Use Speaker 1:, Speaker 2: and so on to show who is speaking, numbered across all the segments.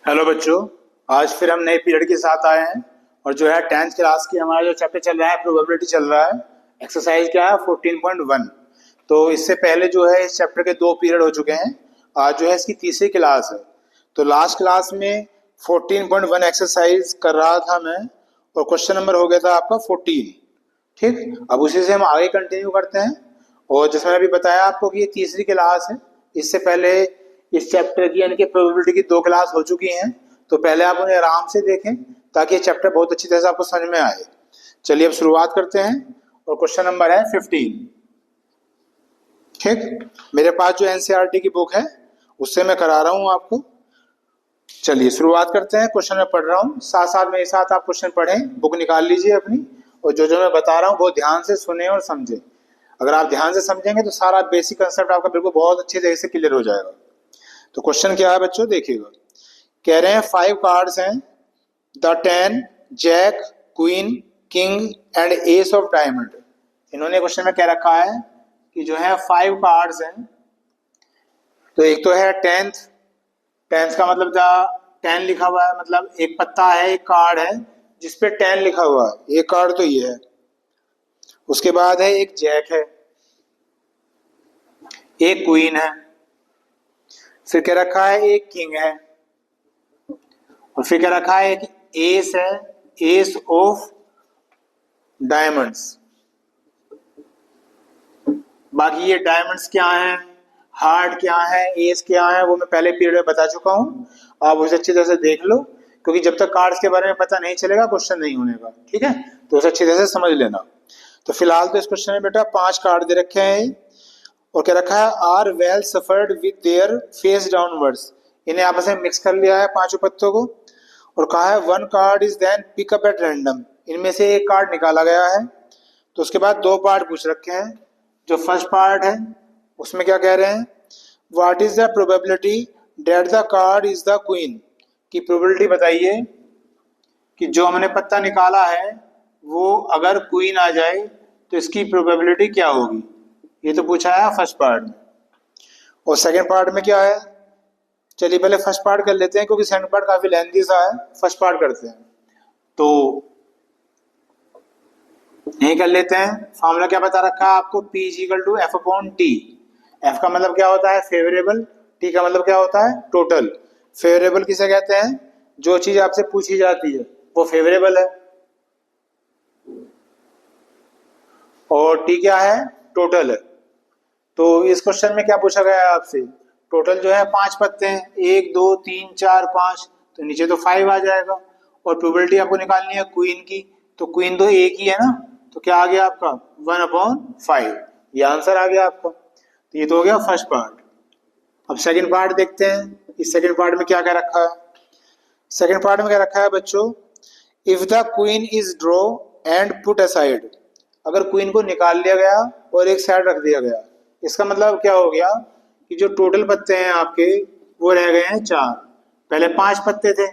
Speaker 1: Hello बच्चों। आज फिर हम नए पीरियड के साथ आए हैं और जो है 10th क्लास की हमारा जो चैप्टर चल रहा है प्रोबेबिलिटी चल रहा है। एक्सरसाइज क्या है 14.1। तो इससे पहले जो है इस चैप्टर के 2 पीरियड हो चुके हैं। आज जो है इसकी तीसरी क्लास है। तो लास्ट क्लास में 14.1 एक्सरसाइज कर रहा था मैं और क्वेश्चन नंबर हो गया था आपका 14। ठीक, अब उसी से हम आगे कंटिन्यू करते हैं। और जैसे मैंने अभी बताया आपको कि ये तीसरी क्लास है। इससे पहले इस चैप्टर की यानी कि प्रोबेबिलिटी की 2 क्लास हो चुकी हैं। तो पहले आप उन्हें आराम से देखें ताकि ये चैप्टर बहुत अच्छी तरह से आपको समझ में आए। चलिए अब शुरुआत करते हैं और क्वेश्चन नंबर है 15। ठीक, मेरे पास जो एनसीईआरटी की बुक है उससे मैं करा रहा हूं आपको। चलिए शुरुआत करते हैं। क्वेश्चन मैं पढ़ रहा हूँ, साथ साथ मेरे साथ आप क्वेश्चन पढ़ें, बुक निकाल लीजिए अपनी और जो जो मैं बता रहा हूँ बहुत ध्यान से सुने और समझें। अगर आप ध्यान से समझेंगे तो सारा बेसिक कंसेप्ट आपका बिल्कुल बहुत अच्छी तरह से क्लियर हो जाएगा। तो क्वेश्चन क्या है बच्चों, देखिएगा। कह रहे हैं 5 कार्ड्स हैं, the 10, jack, queen, king and ace of diamond. इन्होंने क्वेश्चन में कह रखा है कि जो है 5 कार्ड्स हैं। तो एक तो है 10th का मतलब 10 लिखा हुआ है, मतलब एक पत्ता है, एक कार्ड है जिसपे 10 लिखा हुआ है। एक कार्ड तो ये है। उसके बाद है एक जैक है, एक क्वीन है, फिर कह रखा है एक किंग है और फिर कह रखा है एक एस है, एस ऑफ डायमंड्स। बाकी ये डायमंड्स क्या हैं, हार्ट क्या है, एस क्या है, वो मैं पहले पीरियड में बता चुका हूं। आप उसे अच्छी तरह से देख लो क्योंकि जब तक कार्ड्स के बारे में पता नहीं चलेगा क्वेश्चन नहीं होने का। ठीक है, तो उसे अच्छी तरह से समझ लेना। तो फिलहाल तो इस क्वेश्चन में बेटा 5 कार्ड दे रखे हैं और क्या रखा है, are well shuffled with their face downwards. इन्हें आपस में मिक्स कर लिया है 5 पत्तों को और कहा है 1 card is then pick up at random. इनमें से एक कार्ड निकाला गया है। तो उसके बाद 2 पार्ट पूछ रखे हैं। जो फर्स्ट पार्ट है उसमें क्या कह रहे हैं, what is the probability that the card is the queen. की प्रोबेबिलिटी बताइए कि जो हमने पत्ता निकाला है वो अगर क्वीन आ जाए तो इसकी प्रोबेबिलिटी क्या होगी। ये तो पूछा है फर्स्ट पार्ट में। और सेकंड पार्ट में क्या है, चलिए पहले फर्स्ट पार्ट कर लेते हैं क्योंकि सेकंड पार्ट काफी लेंथी सा है। फर्स्ट पार्ट करते हैं तो यही कर लेते हैं। फॉर्मूला क्या बता रखा है आपको, P is equal to F upon T. F का मतलब क्या होता है, फेवरेबल। टी का मतलब क्या होता है, टोटल। फेवरेबल किसे कहते हैं, जो चीज आपसे पूछी जाती है वो फेवरेबल है। और टी क्या है, टोटल है। तो इस क्वेश्चन में क्या पूछा गया है आपसे, टोटल जो है 5 पत्ते हैं, 1 2 3 4 5, तो नीचे तो 5 आ जाएगा। और प्रोबेबिलिटी आपको निकालनी है क्वीन की, तो क्वीन तो एक ही है ना, तो क्या आ गया आपका 1/5। ये आंसर आ गया आपका। तो ये तो हो गया फर्स्ट पार्ट। अब सेकंड पार्ट देखते हैं। इस सेकंड पार्ट में क्या क्या रखा है। सेकंड पार्ट में क्या रखा है बच्चों, if the queen is draw and put aside. अगर क्वीन को निकाल लिया गया और एक साइड रख दिया गया, इसका मतलब क्या हो गया कि जो टोटल पत्ते हैं आपके वो रह गए हैं 4। पहले 5 पत्ते थे,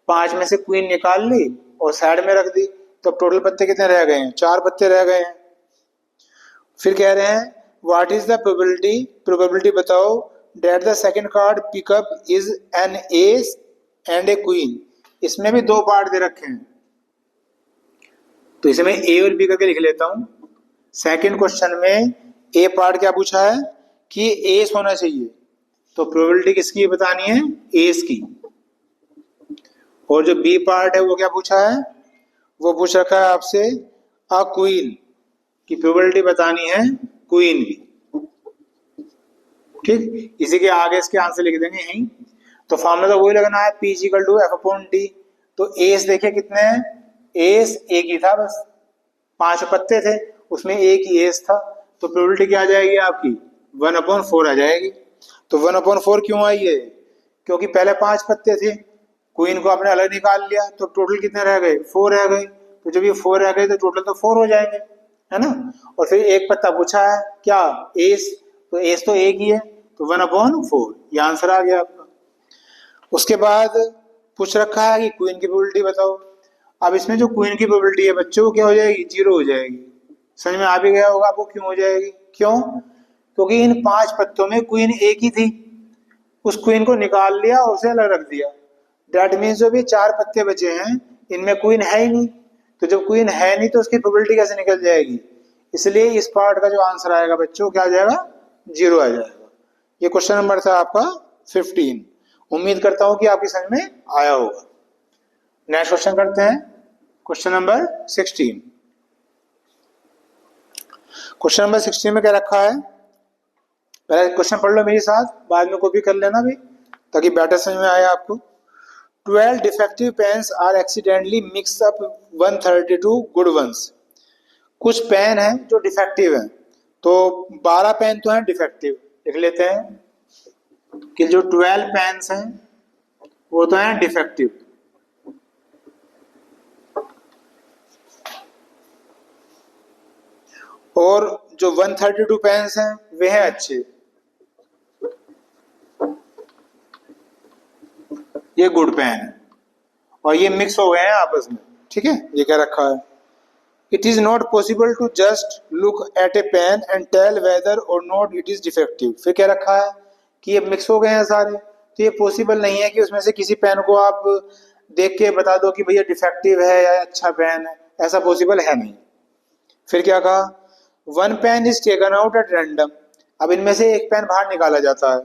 Speaker 1: 5 में से क्वीन निकाल ली और साइड में रख दी, तो अब टोटल पत्ते कितने रह गए हैं, 4 पत्ते रह गए हैं। फिर कह रहे हैं what is the probability, probability बताओ that the second card pickup is an ace and a queen. इसमें भी 2 पार्ट दे रखे हैं, तो इसे मैं ए और बी करके लिख लेता हूं। सेकंड क्वेश्चन में ए पार्ट क्या पूछा है कि एस होना चाहिए, तो प्रोबेबिलिटी किसकी बतानी है, एस की। और जो बी पार्ट है वो क्या पूछा है, वो पूछ रखा है आपसे अ क्वीन की प्रोबेबिलिटी बतानी है क्वीन की। ठीक, इसी के आगे इसके आंसर लिख देंगे यहीं। तो फॉर्मूला तो वही लगना है, P equal to F upon T. तो एस देखिए कितने हैं, एस एक ही था, बस 5 पत्ते थे उसमें एक ही एस था, तो प्रोबेबिलिटी क्या आ जाएगी आपकी 1/4 आ जाएगी। तो 1/4 क्यों आई है, क्योंकि पहले 5 पत्ते थे, क्वीन को आपने अलग निकाल लिया तो टोटल कितने रह गए, 4 रह गए। तो जब ये 4 रह गए तो टोटल तो 4 हो जाएंगे, है ना। और फिर एक पत्ता पूछा है क्या, एस, तो एस तो एक ही है, तो 1/4, ये आंसर आ गया आपका। उसके बाद पूछ रखा है कि क्वीन की प्रोबेबिलिटी बताओ। अब इसमें जो क्वीन की प्रोबेबिलिटी है बच्चों क्या हो जाएगी, 0 हो जाएगी। समझ में आ भी गया होगा आपको क्यों हो जाएगी, क्यों, क्योंकि इन 5 पत्तों में क्वीन एक ही थी, उस क्वीन को निकाल लिया और उसे अलग रख दिया। दैट मीन्स जो भी 4 पत्ते बचे हैं इनमें क्वीन है ही नहीं, तो जब क्वीन है नहीं तो उसकी प्रोबेबिलिटी कैसे निकल जाएगी। इसलिए इस पार्ट का जो आंसर आएगा बच्चों क्या आ जाएगा, 0 आ जाएगा। ये क्वेश्चन नंबर था आपका 15। उम्मीद करता हूं कि आपकी समझ में आया होगा। नेक्स्ट क्वेश्चन करते हैं, क्वेश्चन नंबर 16। क्वेश्चन नंबर 16 में क्या रखा है, पहले क्वेश्चन पढ़ लो मेरे साथ, बाद में कॉपी कर लेना भी ताकि बेटर समझ में आए आपको। 12 defective pens are accidentally mix up 132 good ones. कुछ पेन हैं जो डिफेक्टिव हैं, तो 12 पेन तो हैं डिफेक्टिव, लिख लेते हैं कि जो 12 पेन्स हैं वो तो हैं डिफेक्टिव, और जो 132 पेन्स हैं वे हैं अच्छे, ये गुड पेन है, और ये मिक्स हो गए हैं आपस में। ठीक है, ये क्या रखा है, it is not possible to just look at a pen and tell whether or not it is defective. फिर क्या रखा है कि ये मिक्स हो गए हैं सारे, तो ये पॉसिबल नहीं है कि उसमें से किसी पेन को आप देख के बता दो कि भैया डिफेक्टिव है या अच्छा पेन है, ऐसा पॉसिबल है नहीं। फिर क्या कहा, one pen is taken out at random. अब इनमें से एक पेन बाहर निकाला जाता है,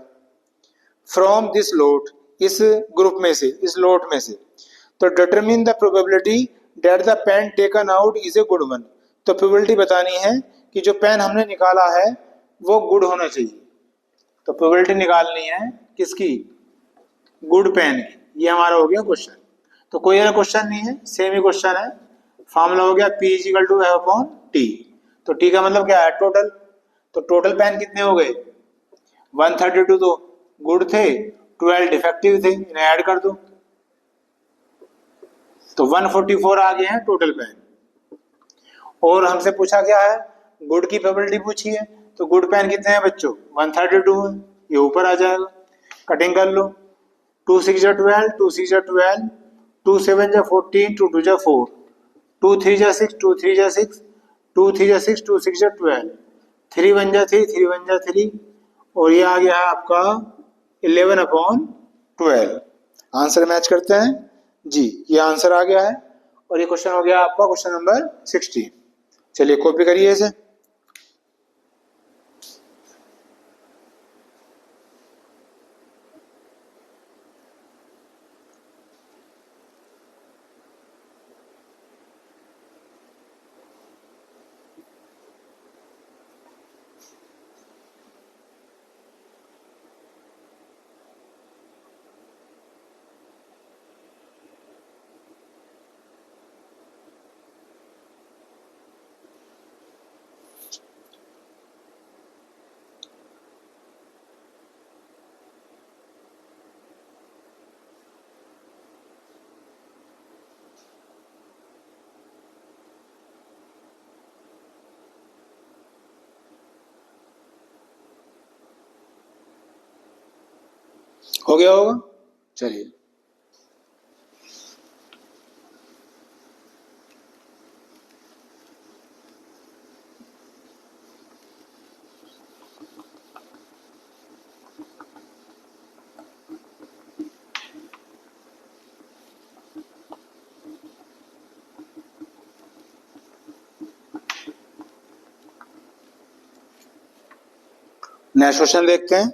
Speaker 1: फ्रॉम दिस लोट, इस ग्रुप में से, इस लोट में से, तो determine the probability that the pen taken out is a good one. तो प्रोबेबिलिटी बतानी है कि जो पेन हमने निकाला है वो गुड होना चाहिए। तो प्रोबेबिलिटी निकालनी है किसकी, गुड पेन की। ये हमारा हो गया क्वेश्चन। तो कोई अलग क्वेश्चन नहीं है, सेम ही क्वेश्चन है। फॉर्मूला हो गया P equal to F upon T। तो T का मतलब क्या है, टोटल। तो टोटल पेन कितने हो गए, 132 तो गुड थे, 12 डिफेक्टिव थे, इन्हें ऐड कर दो तो 144 आ गए हैं टोटल पेन। और हमसे पूछा क्या है, गुड की प्रोबेबिलिटी पूछी है, तो गुड पेन कितने हैं बच्चों, 132 है, ये ऊपर आ जाएगा। कटिंग कर लो, 2 6 जा 12, 2 6 जा 12, 2 7 जा 14, 2 2 जा 4, 2 3 जा 6, 2 3 जा 6, 2 3 जा 6, 2 6 जा 12, 3 1 जा 3, 3 1 जा 3, और ये आ गया है आपका 11 अपॉन 12। आंसर मैच करते हैं जी, ये आंसर आ गया है, और ये क्वेश्चन हो गया आपका क्वेश्चन नंबर 16। चलिए कॉपी करिए इसे। हो गया होगा, चलिए। नेक्स्ट क्वेश्चन देखते हैं।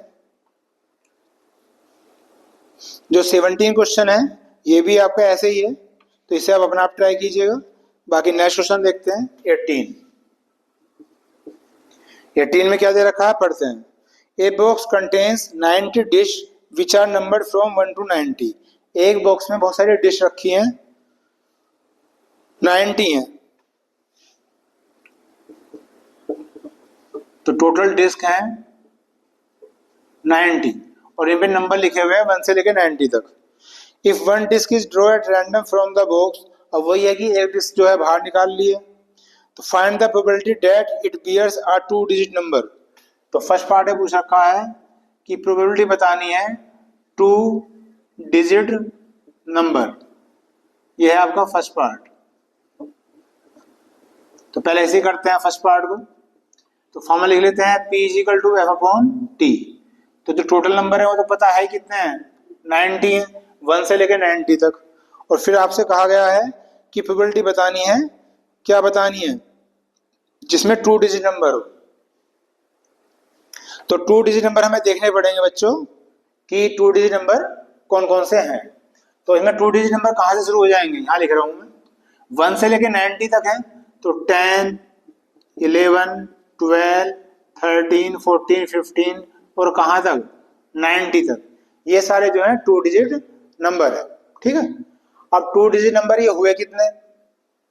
Speaker 1: जो 17 क्वेश्चन है ये भी आपका ऐसे ही है, तो इसे आप अपना आप ट्राई कीजिएगा। बाकी नेक्स्ट क्वेश्चन देखते हैं 18। 18 में क्या दे रखा है, पढ़ते हैं। A box contains 90 discs which are numbered from 1 to 90। एक बॉक्स में बहुत सारी डिश रखी हैं, 90 हैं, तो टोटल डिस्क हैं 90, और इन पे नंबर लिखे हुए हैं 1 से लेकर 90 तक। If one disc is draw at random from the box, अब वही है कि एक डिस्क जो है बाहर निकाल लिए, तो find the probability that it bears a 2 digit number. तो फर्स्ट पार्ट है पूछ रखा है कि प्रोबेबिलिटी बतानी है 2 डिजिट नंबर, यह है आपका फर्स्ट पार्ट। तो पहले ऐसे ही करते हैं फर्स्ट पार्ट को, तो फॉर्मूला लिख लेते हैं P equal to F upon T। तो जो टोटल नंबर है वो तो पता है कितने हैं, 90 है, 1 से लेकर 90 तक। और फिर आपसे कहा गया है कि प्रोबेबिलिटी बतानी है, क्या बतानी है, जिसमें 2 डिजिट नंबर हो। तो 2 डिजिट नंबर हमें देखने पड़ेंगे बच्चों कि 2 डिजिट नंबर कौन कौन से हैं। तो इसमें 2 डिजिट नंबर कहाँ से शुरू हो जाएंगे, यहाँ लिख रहा हूँ मैं। 1 से लेकर 90 तक है, तो 10, 11, 12, 13, 14, 15 और कहाँ तक, 90 तक। ये सारे जो है 2 डिजिट नंबर है, ठीक है। अब 2 डिजिट नंबर ये हुए कितने,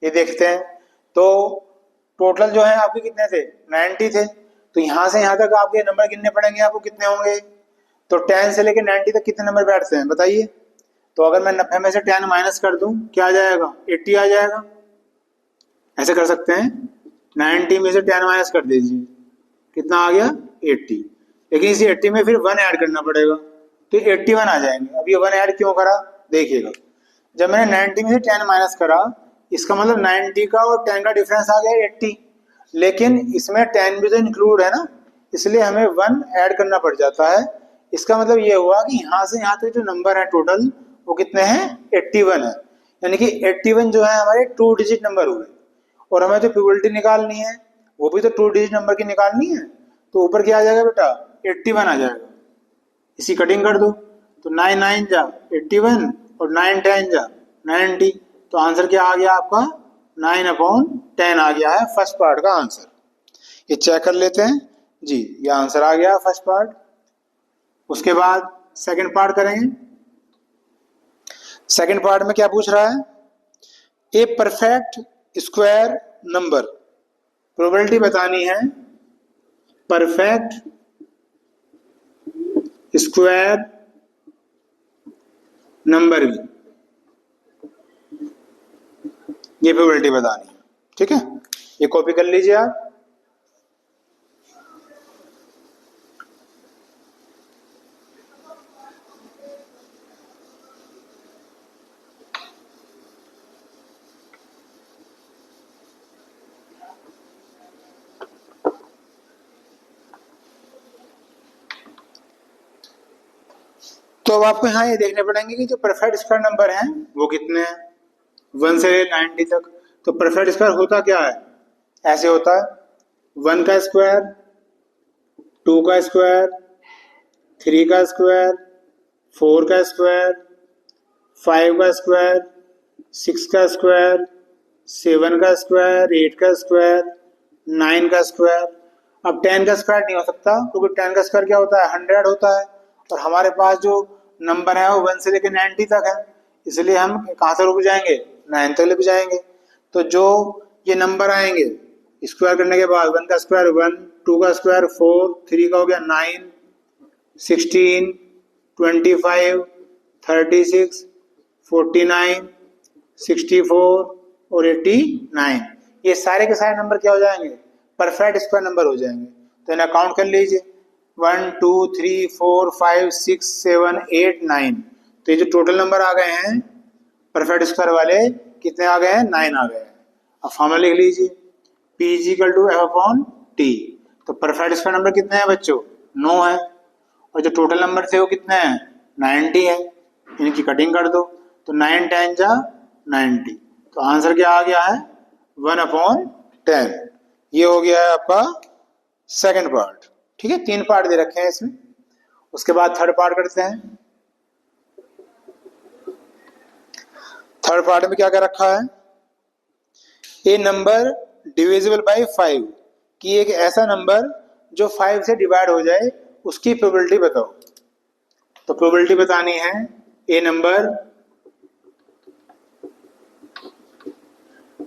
Speaker 1: ये देखते हैं। तो टोटल जो है आपके कितने थे, 90 थे। तो यहाँ से यहाँ तक आपके नंबर गिनने पड़ेंगे, आपको कितने होंगे। तो 10 से लेकर 90 तक कितने नंबर बैठते हैं बताइए। तो अगर मैं 90 में से 10 माइनस कर दूं, क्या आ जाएगा, 80 आ जाएगा। ऐसे कर सकते हैं, 90 में से 10 माइनस कर दीजिए, कितना आ गया, 80। लेकिन इसी 80 में फिर 1 ऐड करना पड़ेगा, तो 81 आ जाएंगे। अब ये 1 ऐड क्यों करा, देखिएगा। जब मैंने 90 में से 10 माइनस करा, इसका मतलब 90 का और 10 का डिफरेंस आ गया 80। लेकिन इसमें 10 भी तो इंक्लूड है ना, इसलिए हमें 1 ऐड करना पड़ जाता है। इसका मतलब ये हुआ कि यहाँ से यहाँ तक जो नंबर है टोटल, वो कितने हैं, 81 है। यानी कि 81 जो है हमारे 2 डिजिट नंबर हुए। और हमें जो प्रोबेबिलिटी निकालनी है, वो भी तो 2 डिजिट नंबर की निकालनी है। तो ऊपर क्या आ जाएगा बेटा, 81 आ जाएगा। इसी कटिंग कर दो, तो 9 9 जा 81 और 9 10 जा 90। तो आंसर क्या आ गया आपका, 9/10 आ गया है फर्स्ट पार्ट का आंसर। ये चेक कर लेते हैं जी, ये आंसर आ गया फर्स्ट पार्ट। उसके बाद सेकंड पार्ट करेंगे। सेकंड पार्ट में क्या पूछ रहा है, a perfect square number, probability बतानी है परफेक्ट स्क्वायर नंबर की, ये प्रोबेबिलिटी बतानी है, ठीक है। ये कॉपी कर लीजिए आप। तो अब आपको यहाँ ये देखने पड़ेंगे कि जो परफेक्ट स्क्वायर नंबर हैं वो कितने हैं, 1 से 90 तक। तो परफेक्ट स्क्वायर होता क्या है, ऐसे होता है 1 का स्क्वायर, 2 का स्क्वायर, 3 का स्क्वायर, 4 का स्क्वायर, 5 का स्क्वायर, 6 का स्क्वायर, 7 का स्क्वायर, 8 का स्क्वायर, 9 का स्क्वायर। अब 10 का स्क्वायर नहीं हो सकता, क्योंकि 10 का स्क्वायर क्या होता है, 100 होता है। और हमारे पास जो नंबर है वो 1 से लेकर 90 तक है, इसलिए हम कहाँ से रुक जाएंगे, 9 तक रुक जाएंगे। तो जो ये नंबर आएंगे स्क्वायर करने के बाद, 1 का स्क्वायर 1, 2 का स्क्वायर 4, 3 का हो गया 9, 16, 25, 36, 49, 64 और 89, ये सारे के सारे नंबर क्या हो जाएंगे, परफेक्ट स्क्वायर नंबर हो जाएंगे। तो इन्हें काउंट कर लीजिए, 1 2 3 4 5 6 7 8 9। तो ये जो टोटल नंबर आ गए हैं परफेक्ट स्क्वायर वाले, कितने आ गए हैं, 9 आ गए हैं। अब फॉर्मूला लिख लीजिए, P = F/T। तो परफेक्ट स्क्वायर नंबर कितने हैं बच्चों, 9 है। और जो टोटल नंबर थे वो कितने हैं, 90 है। इनकी कटिंग कर दो, तो 9 10 जा 90। तो आंसर क्या आ गया है, 1/10। ये हो गया है आपका सेकंड पार्ट, ठीक है। 3 पार्ट दे रखे हैं इसमें। उसके बाद थर्ड पार्ट करते हैं। थर्ड पार्ट में क्या क्या रखा है, ए नंबर डिविजिबल बाय 5, कि एक ऐसा नंबर जो 5 से डिवाइड हो जाए उसकी प्रोबेबिलिटी बताओ। तो प्रोबेबिलिटी बतानी है ए नंबर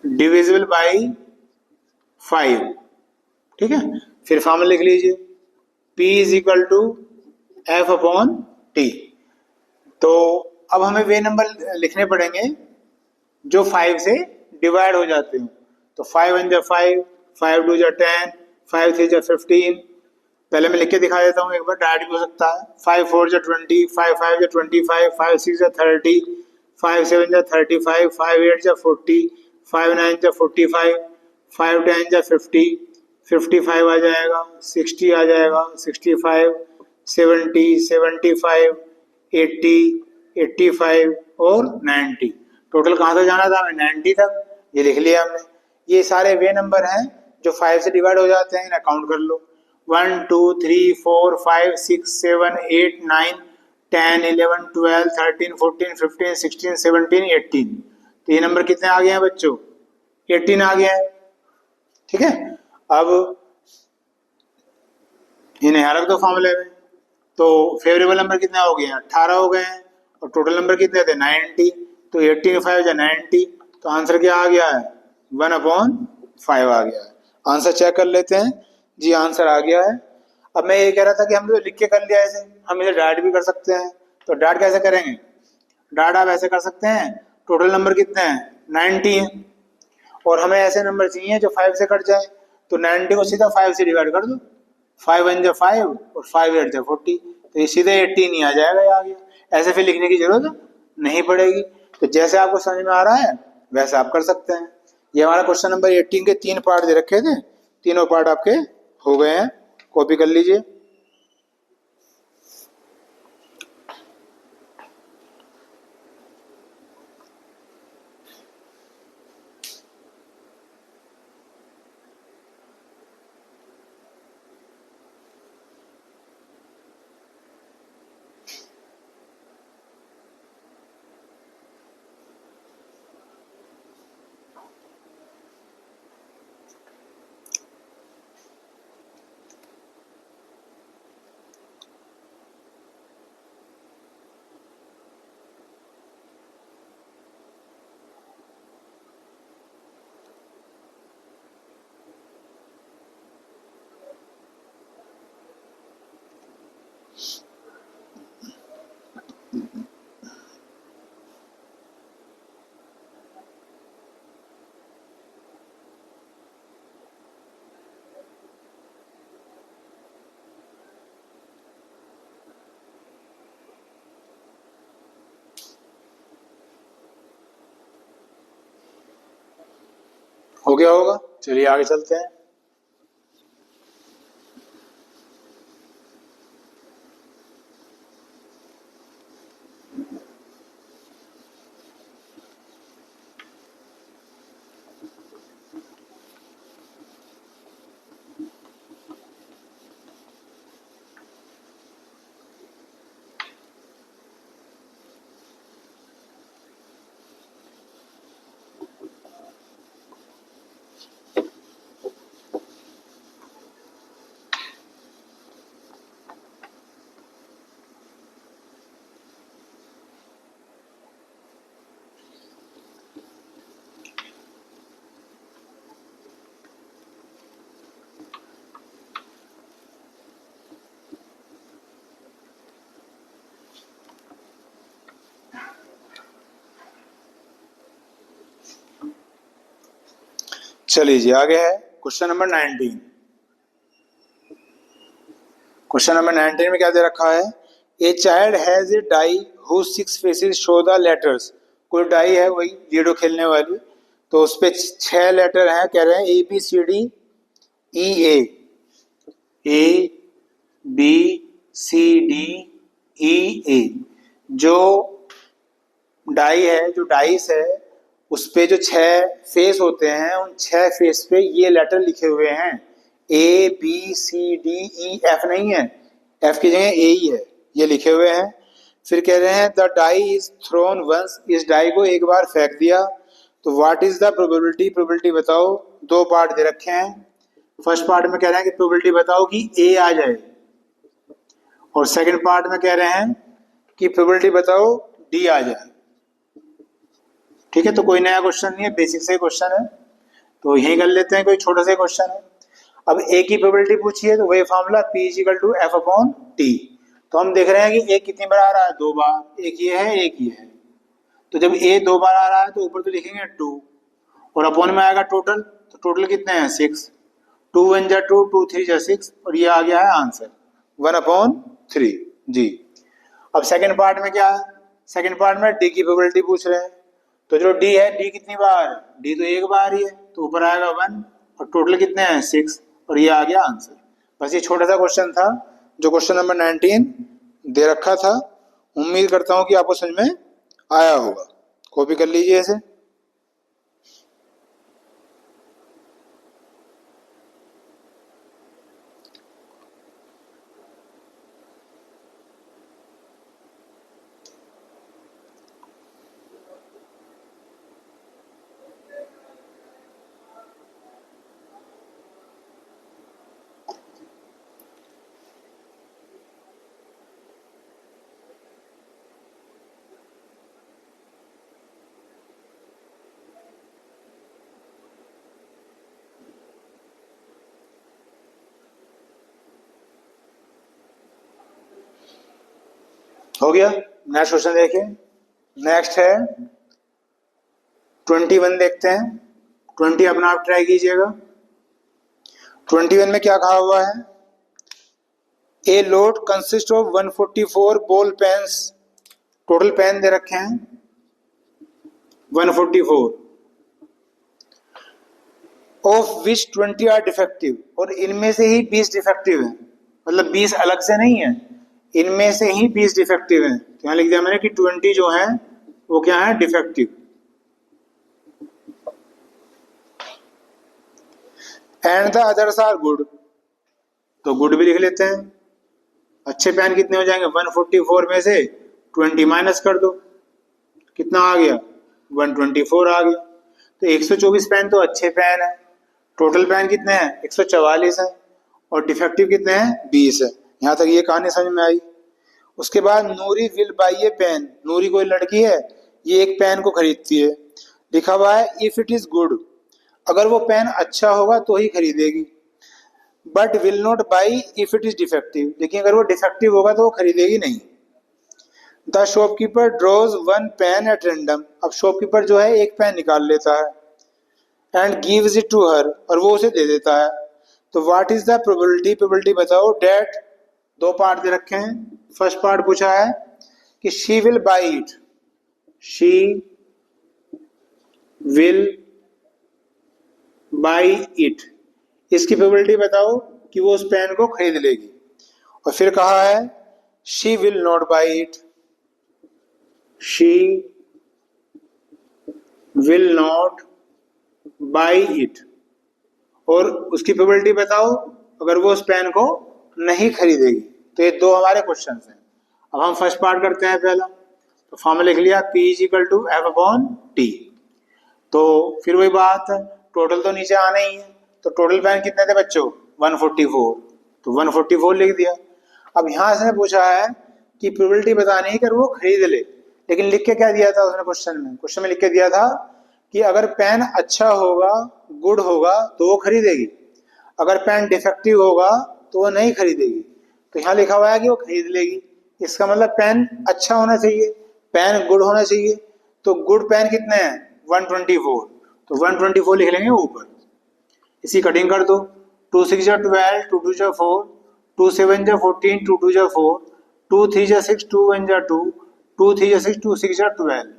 Speaker 1: डिविजिबल बाय 5, ठीक है। फिर फॉर्मूला लिख लीजिए, P = F/T। तो अब हमें वे नंबर लिखने पड़ेंगे जो 5 से डिवाइड हो जाते हो। तो 5 1 जा 5, 5 2 जा 10, 5 3 जा 15। पहले मैं लिख के दिखा देता हूँ, एक बार डायरेक्ट भी हो सकता है। 5 4 जा 20, 5 5 जा 25, 5 6 जा 30, 5 7 जा 35, 5 8 जा 40, 5 9 जा 45, 5 10 जा 50, 55 आ जाएगा, 60 आ जाएगा, 65, 70, 75, 80, 85 और 90। टोटल कहाँ तक जाना था हमें? 90 तक। ये लिख लिया हमने। ये सारे वे नंबर हैं जो 5 से डिवाइड हो जाते हैं, इन्हें काउंट कर लो। 1 2 3 4 5 6 7 8 9 10 11 12 13 14 15 16 17 18। तो ये नंबर कितने आ गए हैं बच्चों? 18 आ गया है। ठीक है, अब इन्हें यहाँ रख दो फॉर्मूले में। तो फेवरेबल नंबर कितने हो गए हैं? 18 हो गए हैं। और टोटल नंबर कितने थे? 90। तो 18 5 या 90। तो आंसर क्या आ गया है? 1/5 आ गया है। आंसर चेक कर लेते हैं। जी आंसर आ गया है। अब मैं ये कह रहा था कि हम तो लिख के कर लिया ऐसे, हम इसे डाट भी कर सकते हैं। तो डाट कैसे करेंगे? डाट आप ऐसे कर सकते हैं, टोटल नंबर कितने हैं? 90 है, और हमें ऐसे नंबर चाहिए जो 5 से कट जाए। तो 90 को सीधा 5 से डिवाइड कर दो। 5 1 जा 5 और 5 8 जा 40। तो ये सीधे 18 ही आ जाएगा। ये आ गया। ऐसे फिर लिखने की जरूरत नहीं पड़ेगी। तो जैसे आपको समझ में आ रहा है वैसे आप कर सकते हैं। ये हमारा क्वेश्चन नंबर 18 के 3 पार्ट दे रखे थे, तीनों पार्ट आपके हो गए हैं। कॉपी कर लीजिए। हो गया होगा। चलिए आगे चलते हैं। चलिए जी आगे है क्वेश्चन नंबर 19। क्वेश्चन नंबर 19 में क्या दे रखा है? A child has a die who 6 faces show the letters. कोई डाई है, वही लूडो खेलने वाली, तो उस पे 6 लेटर हैं। कह रहे हैं ABCD EA, ABCDEA। जो डाई है, जो डाइस है, उस पे जो 6 फेस होते हैं, उन 6 फेस पे ये लेटर लिखे हुए हैं। ABCDEF नहीं है, F की जगह A ही है, ये लिखे हुए हैं। फिर कह रहे हैं the die is thrown once. इस डाई को एक बार फेंक दिया। तो what is the probability? Probability बताओ। 2 पार्ट दे रखे हैं। फर्स्ट पार्ट में कह रहे हैं कि प्रोबेबिलिटी बताओ कि A आ जाए, और सेकंड पार्ट में कह रहे हैं कि प्रोबेबिलिटी बताओ D आ जाए। ठीक है, तो कोई नया क्वेश्चन नहीं है, बेसिक से क्वेश्चन है, तो यही कर लेते हैं। कोई छोटा सा क्वेश्चन है। अब ए की प्रोबेबिलिटी पूछी है, तो वही फॉर्मूला P = F/T। तो हम देख रहे हैं कि ए कितनी बार आ रहा है? 2 बार। एक ये है, एक ये है। तो जब ए 2 बार आ रहा है तो ऊपर तो लिखेंगे 2, और अपॉन में आएगा टोटल। तो टोटल कितने हैं? 6। 2 1 जा 2, 2 3 जा 6, और ये आ गया है आंसर 1/3 जी। अब सेकंड पार्ट में क्या है? सेकंड पार्ट में डी की प्रोबेबिलिटी पूछ रहे हैं। तो जो डी है, डी कितनी बार? डी तो एक बार ही है, तो ऊपर आएगा 1, और टोटल कितने हैं? 6, और ये आ गया आंसर। बस ये छोटा सा क्वेश्चन था जो क्वेश्चन नंबर 19 दे रखा था, उम्मीद करता हूँ कि आपको समझ में आया होगा। कॉपी कर लीजिए इसे। हो गया। नेक्स्ट क्वेश्चन देखिए। नेक्स्ट है 21 देखते हैं। 20 अपना आप ट्राई कीजिएगा। 21 में क्या कहा हुआ है? A load consist of 144 ball pens. Total pen दे रखे हैं 144, ऑफ विच 20 आर डिफेक्टिव, और इनमें से ही 20 डिफेक्टिव है। मतलब 20 अलग से नहीं है, इनमें से ही 20 डिफेक्टिव हैं। तो यहाँ लिख दिया मैंने कि 20 जो है वो क्या है? Defective. And the others are good, तो गुड भी लिख लेते हैं। अच्छे पेन कितने हो जाएंगे? 144 में से 20 माइनस कर दो, कितना आ गया? 124 आ गया। तो 124 पेन तो अच्छे पेन है। टोटल पेन कितने हैं? 144 है, और डिफेक्टिव कितने हैं? 20 है। यहाँ तक ये कहानी समझ में आई। उसके बाद नूरी विल बाई ए पेन। नूरी कोई लड़की है, ये एक पेन को खरीदती है। लिखा हुआ है इफ इट इज गुड, अगर वो पेन अच्छा होगा तो ही खरीदेगी। But will not buy if it is defective, लेकिन अगर वो डिफेक्टिव होगा तो वो खरीदेगी नहीं। The shopkeeper draws one pen at random. अब शॉपकीपर जो है एक पेन निकाल लेता है, and gives it to her, और वो उसे दे देता है। तो what is the probability? Probability बताओ। डेट, दो पार्ट दे रखे हैं। फर्स्ट पार्ट पूछा है कि she will buy it, she will buy it, इसकी प्रोबेबिलिटी बताओ कि वो उस पेन को खरीद लेगी। और फिर कहा है she will not by it, she will not by it, और उसकी प्रोबेबिलिटी बताओ अगर वो उस पेन को नहीं खरीदेगी। तो ये दो हमारे क्वेश्चन हैं। अब हम फर्स्ट पार्ट करते हैं। पहला तो फॉर्मूला लिख लिया P is equal to F upon T. तो फिर वही बात, टोटल तो नीचे आना ही है। तो टोटल पेन कितने थे बच्चों? 144, तो 144 लिख दिया। अब यहाँ से पूछा है कि प्रोबेबिलिटी बतानी है कि वो खरीद ले, लेकिन लिख के क्या दिया था उसने क्वेश्चन में? क्वेश्चन में लिख के दिया था कि अगर पेन अच्छा होगा, गुड होगा, तो वो खरीदेगी। अगर पेन डिफेक्टिव होगा तो वो नहीं खरीदेगी। तो यहाँ लिखा हुआ है कि वो खरीद लेगी। इसका मतलब पेन अच्छा होना चाहिए, पेन गुड होना चाहिए। तो गुड पेन कितने हैं? 124, तो 124 लिख लेंगे ऊपर। इसी कटिंग कर दो। 2 6 जा 12, 2 2 जा 4, 2 7 जा 14, 2 2 जा 4, 2 3 जा 6, 2 1 जा 2, 2 3 जा 6, 2 6 जा 12।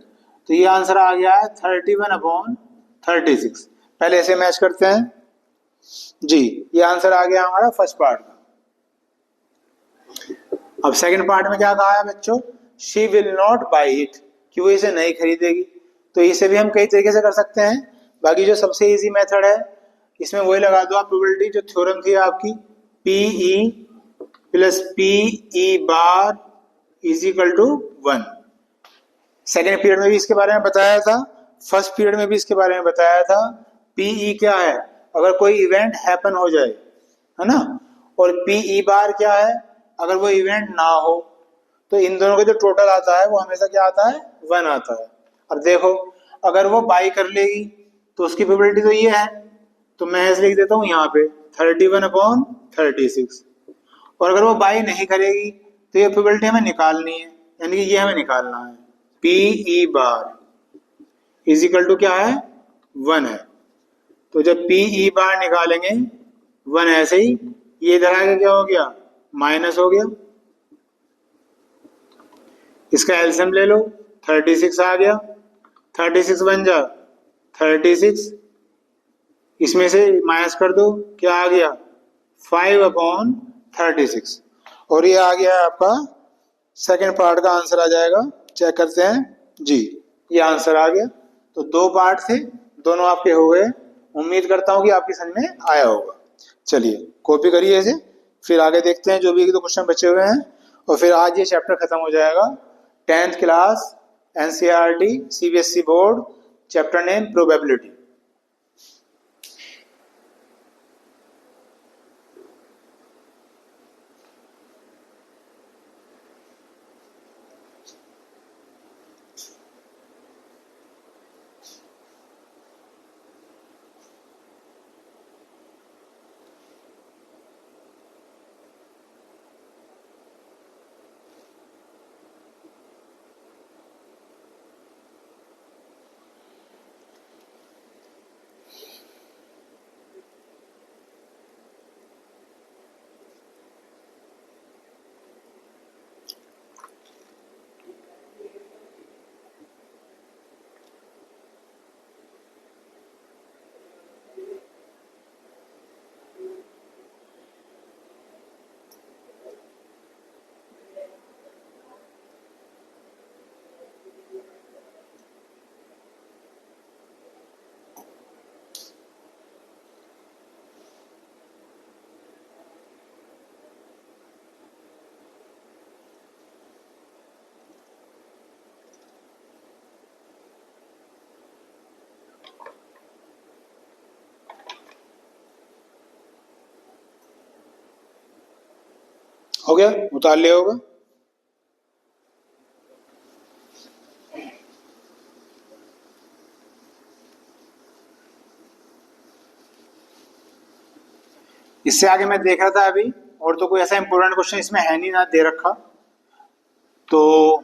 Speaker 1: तो ये आंसर आ गया है 31 अपॉन 36। पहले ऐसे मैच करते हैं जी। ये आंसर आ गया हमारा फर्स्ट पार्ट का। अब सेकंड पार्ट में क्या कहा है बच्चों? She will not by it, कि वो इसे नहीं खरीदेगी। तो इसे भी हम कई तरीके से कर सकते हैं। बाकी जो सबसे इजी मेथड है, इसमें वही लगा दो आप प्रोबेबिलिटी जो थ्योरम थी आपकी, PE plus PE bar is equal to 1। Second period में भी इसके बारे में बताया था, फर्स्ट पीरियड में भी इसके बारे में बताया था। PE क्या है? अगर कोई इवेंट हैपन हो जाए, है ना। और PE बार क्या है? अगर वो इवेंट ना हो। तो इन दोनों का जो टोटल आता है वो हमेशा क्या आता है? 1 आता है। अब देखो, अगर वो बाई कर लेगी तो उसकी प्रोबेबिलिटी तो ये है, तो मैं ऐसे लिख देता हूँ यहाँ पे 31 अपॉन 36। और अगर वो बाई नहीं करेगी तो ये प्रोबेबिलिटी हमें निकालनी है, यानी कि ये हमें निकालना है। PE bar is equal to क्या है? 1 है। तो जब PE बार निकालेंगे 1 ऐसे ही, ये इधर आके क्या हो गया? माइनस हो गया। इसका एलसीएम ले लो, 36 आ गया। 36 बन जा 36, इसमें से माइनस कर दो, क्या आ गया? 5 अपॉन 36, और ये आ गया आपका सेकंड पार्ट का आंसर आ जाएगा। चेक करते हैं जी, ये आंसर आ गया। तो 2 पार्ट थे, दोनों आपके हो गए। उम्मीद करता हूँ कि आपकी समझ में आया होगा। चलिए कॉपी करिए इसे, फिर आगे देखते हैं जो भी 1-2 क्वेश्चन बचे हुए हैं, और फिर आज ये चैप्टर खत्म हो जाएगा। 10th class NCERT CBSE board, chapter name probability. हो गया, उतार लिया होगा। इससे आगे मैं देख रहा था अभी, और तो कोई ऐसा इंपॉर्टेंट क्वेश्चन इसमें है नहीं, ना दे रखा। तो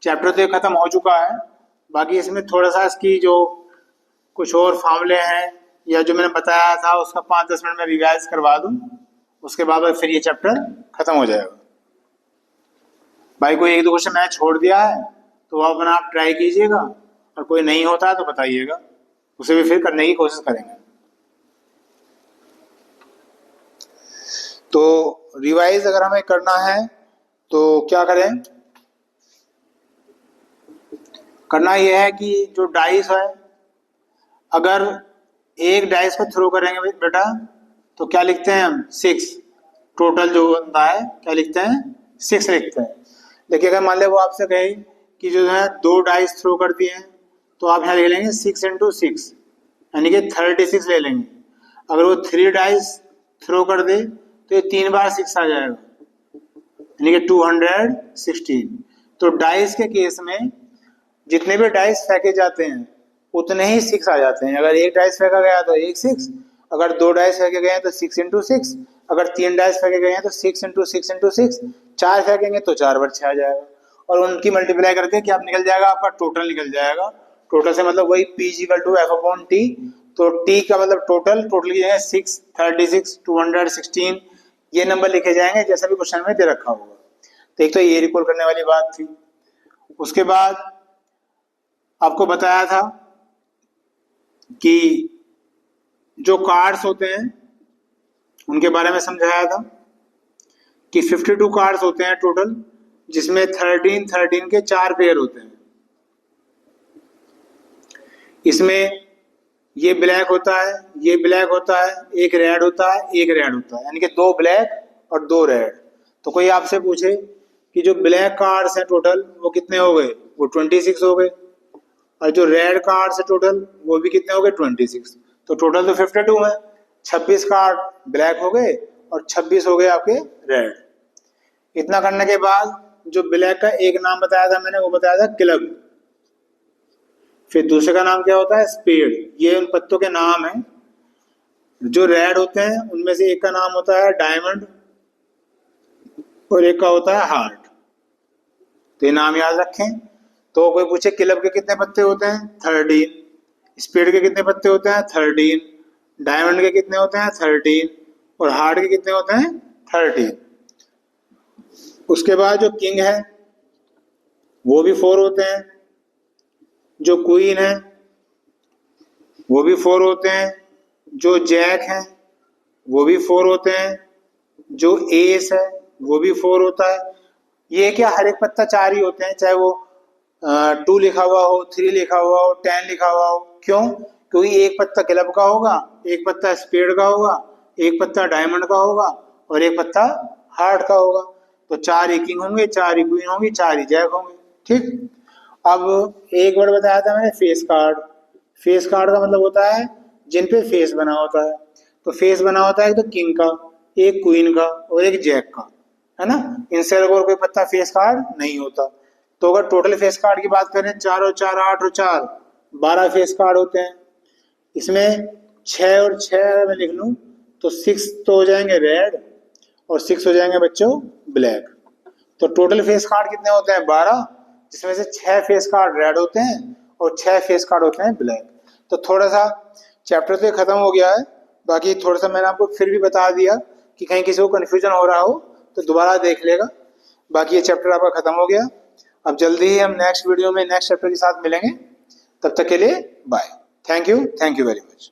Speaker 1: चैप्टर तो खत्म हो चुका है। बाकी इसमें थोड़ा सा इसकी जो कुछ और फार्मूले हैं या जो मैंने बताया था उसका 5-10 मिनट में रिवाइज करवा दूं, उसके बाद फिर ये चैप्टर खत्म हो जाएगा। भाई कोई 1-2 क्वेश्चन मैंने छोड़ दिया है तो वो अपना आप ट्राई कीजिएगा, और कोई नहीं होता है तो बताइएगा, उसे भी फिर करने की कोशिश करेंगे। तो रिवाइज अगर हमें करना है तो क्या करें? करना यह है कि जो डाइस है, अगर एक डाइस को थ्रो करेंगे बेटा तो क्या लिखते हैं हम? 6। टोटल जो बनता है क्या लिखते हैं? 6 लिखते हैं। लेकिन अगर मान ले वो आपसे कहे कि जो है 2 डाइस थ्रो कर दिए हैं तो आप यहाँ ले लेंगे 6 × 6, यानी कि 36 ले लेंगे। अगर वो 3 डाइस थ्रो कर दे तो ये 3 बार 6 आ जाएगा, यानी कि 216। तो डाइस के केस में जितने भी डाइस फेंके जाते हैं उतने ही 6 आ जाते हैं। अगर एक डाइस फेंका गया तो एक 6, अगर 2 डाइस फेंके गए हैं तो 6 × 6, अगर 3 डाइस फेंके गए हैं तो 6 × 6 × 6, 4 फेंकेंगे तो 4 बार 6 आ जाएगा, और उनकी मल्टीप्लाई करके क्या निकल जाएगा? आपका टोटल निकल जाएगा। टोटल से मतलब वही P = F/T। तो T का मतलब टोटल की जगह 6, 36, 216 ये नंबर लिखे जाएंगे जैसा भी क्वेश्चन में दे रखा होगा। तो एक तो ये रिकॉल करने वाली बात थी। उसके बाद आपको बताया था कि जो कार्ड्स होते हैं उनके बारे में समझाया था कि 52 कार्ड्स होते हैं टोटल, जिसमें 13 के 4 पेयर होते हैं। इसमें ये ब्लैक होता है, ये ब्लैक होता है, एक रेड होता है, एक रेड होता है, यानी कि 2 ब्लैक और 2 रेड। तो कोई आपसे पूछे कि जो ब्लैक कार्ड्स हैं टोटल वो कितने हो गए? वो 26 हो गए। और जो रेड कार्ड्स है टोटल वो भी कितने हो गए? 26। तो टोटल तो 52 है। 26 कार्ड ब्लैक हो गए और 26 हो गए आपके रेड। इतना करने के बाद जो ब्लैक का एक नाम बताया था मैंने, वो बताया था क्लब। फिर दूसरे का नाम क्या होता है? स्पेड। ये उन पत्तों के नाम हैं। जो रेड होते हैं उनमें से एक का नाम होता है डायमंड और एक का होता है हार्ट। तो ये नाम याद रखें। तो कोई पूछे क्लब के कितने पत्ते होते हैं? 13। स्पेड के कितने पत्ते होते हैं? 13। डायमंड के कितने होते हैं? 13। और हार्ट के कितने होते हैं? 13। उसके बाद जो किंग है वो भी 4 होते हैं। जो क्वीन है वो भी 4 होते हैं। जो जैक है वो भी 4 होते हैं। जो एस है वो भी 4 होता है। ये क्या हर एक पत्ता 4 ही होते हैं, चाहे वो 2 लिखा हुआ हो, 3 लिखा हुआ हो, 10 लिखा हुआ हो। क्यों? क्योंकि एक पत्ता क्लब का होगा, एक पत्ता स्पेड का होगा, एक पत्ता डायमंड का होगा और एक पत्ता हार्ट का होगा। तो 4 ही किंग होंगे, 4 ही क्वीन होंगी, 4 ही जैक होंगे। ठीक। अब एक वर्ड बताया था मैंने, फेस कार्ड। फेस कार्ड का मतलब होता है जिन पे फेस बना होता है। तो फेस बना होता है एक तो किंग का, एक क्वीन का और एक जैक का, है ना। इनसे अलग और कोई पत्ता फेस कार्ड नहीं होता। तो अगर टोटल फेस कार्ड की बात करें, 4 और 4 8 और 4 12 फेस कार्ड होते हैं। इसमें 6 और 6 अगर मैं लिख लूं तो 6 तो हो जाएंगे रेड और 6 हो जाएंगे बच्चों ब्लैक। तो टोटल फेस कार्ड कितने होते हैं? 12, जिसमें से 6 फेस कार्ड रेड होते हैं और 6 फेस कार्ड होते हैं ब्लैक। तो थोड़ा सा चैप्टर तो खत्म हो गया है, बाकी थोड़ा सा मैंने आपको फिर भी बता दिया कि कहीं किसी को कन्फ्यूजन हो रहा हो तो दोबारा देख लेगा। बाकी ये चैप्टर आपका खत्म हो गया। अब जल्दी ही हम नेक्स्ट वीडियो में नेक्स्ट चैप्टर के साथ मिलेंगे। तब तक के लिए bye. Thank you very much.